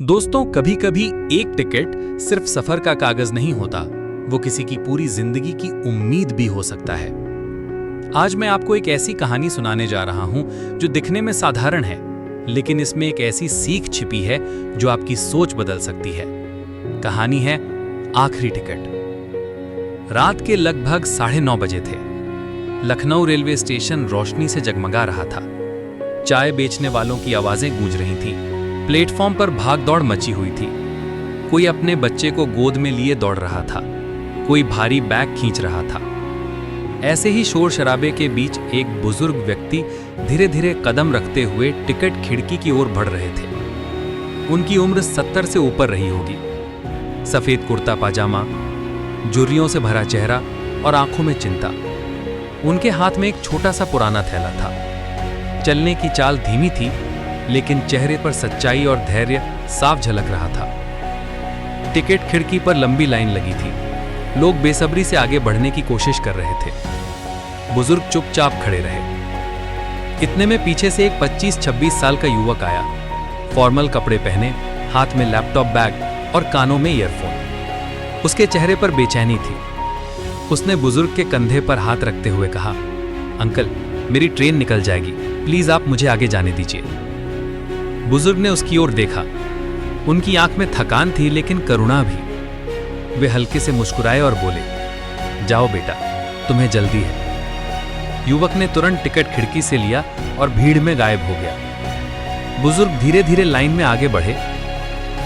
दोस्तों, कभी कभी एक टिकट सिर्फ सफर का कागज नहीं होता, वो किसी की पूरी जिंदगी की उम्मीद भी हो सकता है। आज मैं आपको एक ऐसी कहानी सुनाने जा रहा हूं जो दिखने में साधारण है, लेकिन इसमें एक ऐसी सीख छिपी है जो आपकी सोच बदल सकती है। कहानी है आखिरी टिकट। रात के लगभग 9:30 बजे थे। लखनऊ रेलवे स्टेशन रोशनी से जगमगा रहा था। चाय बेचने वालों की आवाजें गूंज रही थीं। प्लेटफॉर्म पर भागदौड़ मची हुई थी। कोई अपने बच्चे को गोद में लिए दौड़ रहा था, कोई भारी बैग खींच रहा था। ऐसे ही शोर शराबे के बीच एक बुजुर्ग व्यक्ति धीरे धीरे कदम रखते हुए टिकट खिड़की की ओर बढ़ रहे थे। उनकी उम्र 70 से ऊपर रही होगी। सफेद कुर्ता पाजामा, झुर्रियों से भरा चेहरा और आंखों में चिंता। उनके हाथ में एक छोटा सा पुराना थैला था। चलने की चाल धीमी थी, लेकिन चेहरे पर सच्चाई और धैर्य साफ झलक रहा था। टिकट खिड़की पर लंबी लाइन लगी थी। लोग बेसब्री से आगे बढ़ने की कोशिश कर रहे थे। बुजुर्ग चुपचाप खड़े रहे। इतने में पीछे से एक 25-26 साल का युवक आया। फॉर्मल कपड़े पहने, हाथ में लैपटॉप बैग और कानों में ईयरफोन। उसके चेहरे पर बेचैनी थी। उसने बुजुर्ग के कंधे पर हाथ रखते हुए कहा, अंकल, मेरी ट्रेन निकल जाएगी, प्लीज आप मुझे आगे जाने दीजिए। बुजुर्ग ने उसकी ओर देखा। उनकी आंख में थकान थी, लेकिन करुणा भी। वे हल्के से मुस्कुराए और बोले, जाओ बेटा, तुम्हें जल्दी है। युवक ने तुरंत टिकट खिड़की से लिया और भीड़ में गायब हो गया। बुजुर्ग धीरे धीरे लाइन में आगे बढ़े।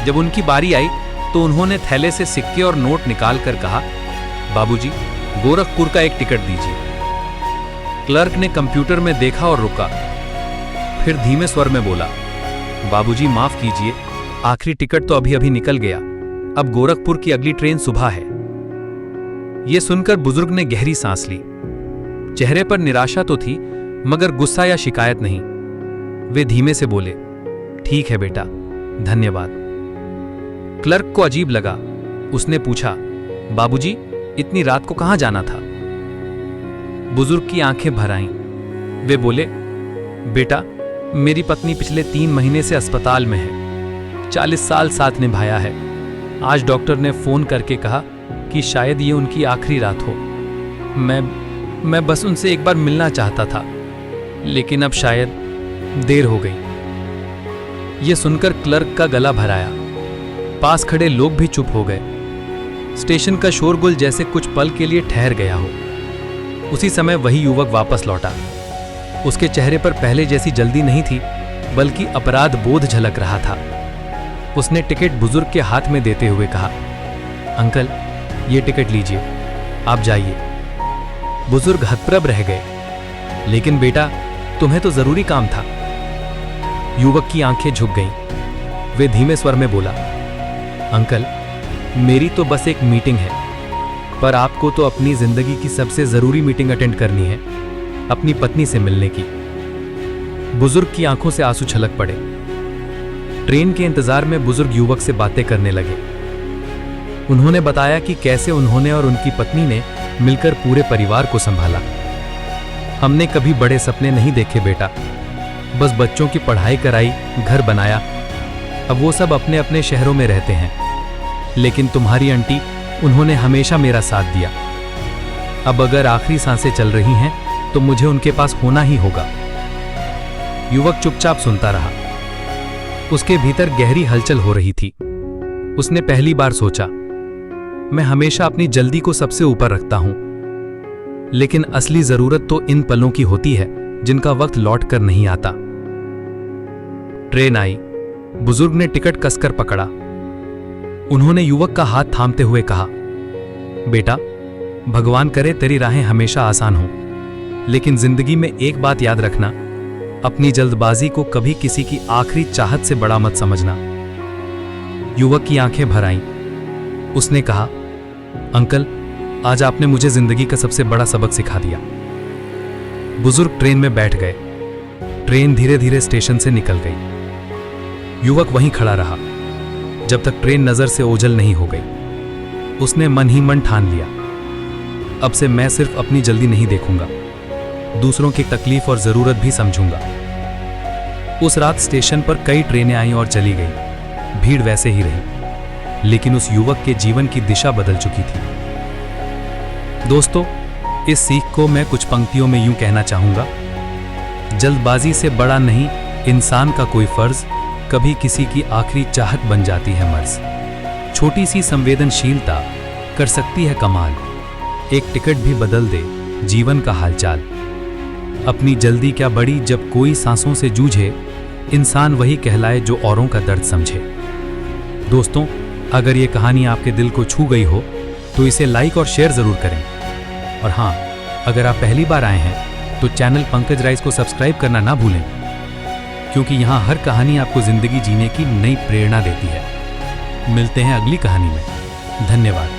जब उनकी बारी आई तो उन्होंने थैले से सिक्के और नोट निकालकर कहा, बाबूजी, गोरखपुर का एक टिकट दीजिए। क्लर्क ने कंप्यूटर में देखा और रुका। फिर धीमे स्वर में बोला, बाबूजी माफ कीजिए, आखिरी टिकट तो अभी अभी निकल गया। अब गोरखपुर की अगली ट्रेन सुबह है। यह सुनकर बुजुर्ग ने गहरी सांस ली। चेहरे पर निराशा तो थी, मगर गुस्सा या शिकायत नहीं। वे धीमे से बोले, ठीक है बेटा, धन्यवाद। क्लर्क को अजीब लगा। उसने पूछा, बाबूजी, इतनी रात को कहां जाना था? बुजुर्ग की आंखें भर आईं। वे बोले, बेटा, मेरी पत्नी पिछले 3 महीने से अस्पताल में है। 40 साल साथ निभाया है। आज डॉक्टर ने फोन करके कहा कि शायद ये उनकी आखिरी रात हो। मैं बस उनसे एक बार मिलना चाहता था, लेकिन अब शायद देर हो गई। ये सुनकर क्लर्क का गला भराया। पास खड़े लोग भी चुप हो गए। स्टेशन का शोरगुल जैसे कुछ पल के लिए ठहर गया हो। उसी समय वही युवक वापस लौटा। उसके चेहरे पर पहले जैसी जल्दी नहीं थी, बल्कि अपराध बोध झलक रहा था। उसने टिकट बुजुर्ग के हाथ में देते हुए कहा, अंकल, ये टिकट लीजिए, आप जाइए। बुजुर्ग हतप्रभ रह गए। लेकिन बेटा, तुम्हें तो जरूरी काम था। युवक की आंखें झुक गईं। वे धीमे स्वर में बोला, अंकल, मेरी तो बस एक मीटिंग है, पर आपको तो अपनी जिंदगी की सबसे जरूरी मीटिंग अटेंड करनी है, अपनी पत्नी से मिलने की। बुजुर्ग की आंखों से आंसू छलक पड़े। ट्रेन के इंतजार में बुजुर्ग युवक से बातें करने लगे। उन्होंने बताया कि कैसे उन्होंने और उनकी पत्नी ने मिलकर पूरे परिवार को संभाला। हमने कभी बड़े सपने नहीं देखे बेटा, बस बच्चों की पढ़ाई कराई, घर बनाया। अब वो सब अपने अपने शहरों में रहते हैं, लेकिन तुम्हारी आंटी, उन्होंने हमेशा मेरा साथ दिया। अब अगर आखिरी सांसें चल रही हैं तो मुझे उनके पास होना ही होगा। युवक चुपचाप सुनता रहा। उसके भीतर गहरी हलचल हो रही थी। उसने पहली बार सोचा, मैं हमेशा अपनी जल्दी को सबसे ऊपर रखता हूं, लेकिन असली जरूरत तो इन पलों की होती है जिनका वक्त लौट कर नहीं आता। ट्रेन आई। बुजुर्ग ने टिकट कसकर पकड़ा। उन्होंने युवक का हाथ थामते हुए कहा, बेटा, भगवान करे तेरी राहें हमेशा आसान हो, लेकिन जिंदगी में एक बात याद रखना, अपनी जल्दबाजी को कभी किसी की आखिरी चाहत से बड़ा मत समझना। युवक की आंखें भर आईं। उसने कहा, अंकल, आज आपने मुझे जिंदगी का सबसे बड़ा सबक सिखा दिया। बुजुर्ग ट्रेन में बैठ गए। ट्रेन धीरे धीरे स्टेशन से निकल गई। युवक वहीं खड़ा रहा जब तक ट्रेन नजर से ओझल नहीं हो गई। उसने मन ही मन ठान लिया, अब से मैं सिर्फ अपनी जल्दी नहीं देखूंगा, दूसरों की तकलीफ और जरूरत भी समझूंगा। उस रात स्टेशन पर कई ट्रेनें आईं और चली गईं। भीड़ वैसे ही रही, लेकिन उस युवक के जीवन की दिशा बदल चुकी थी। दोस्तों, इस सीख को मैं कुछ पंक्तियों में यूं कहना चाहूंगा। जल्दबाजी से बड़ा नहीं इंसान का कोई फर्ज, कभी किसी की आखिरी चाहत बन जाती है मर्ज। छोटी सी संवेदनशीलता कर सकती है कमाल, एक टिकट भी बदल दे जीवन का हालचाल। अपनी जल्दी क्या बड़ी जब कोई सांसों से जूझे, इंसान वही कहलाए जो औरों का दर्द समझे। दोस्तों, अगर ये कहानी आपके दिल को छू गई हो तो इसे लाइक और शेयर जरूर करें। और हाँ, अगर आप पहली बार आए हैं तो चैनल पंकज राइज को सब्सक्राइब करना ना भूलें, क्योंकि यहाँ हर कहानी आपको जिंदगी जीने की नई प्रेरणा देती है। मिलते हैं अगली कहानी में। धन्यवाद।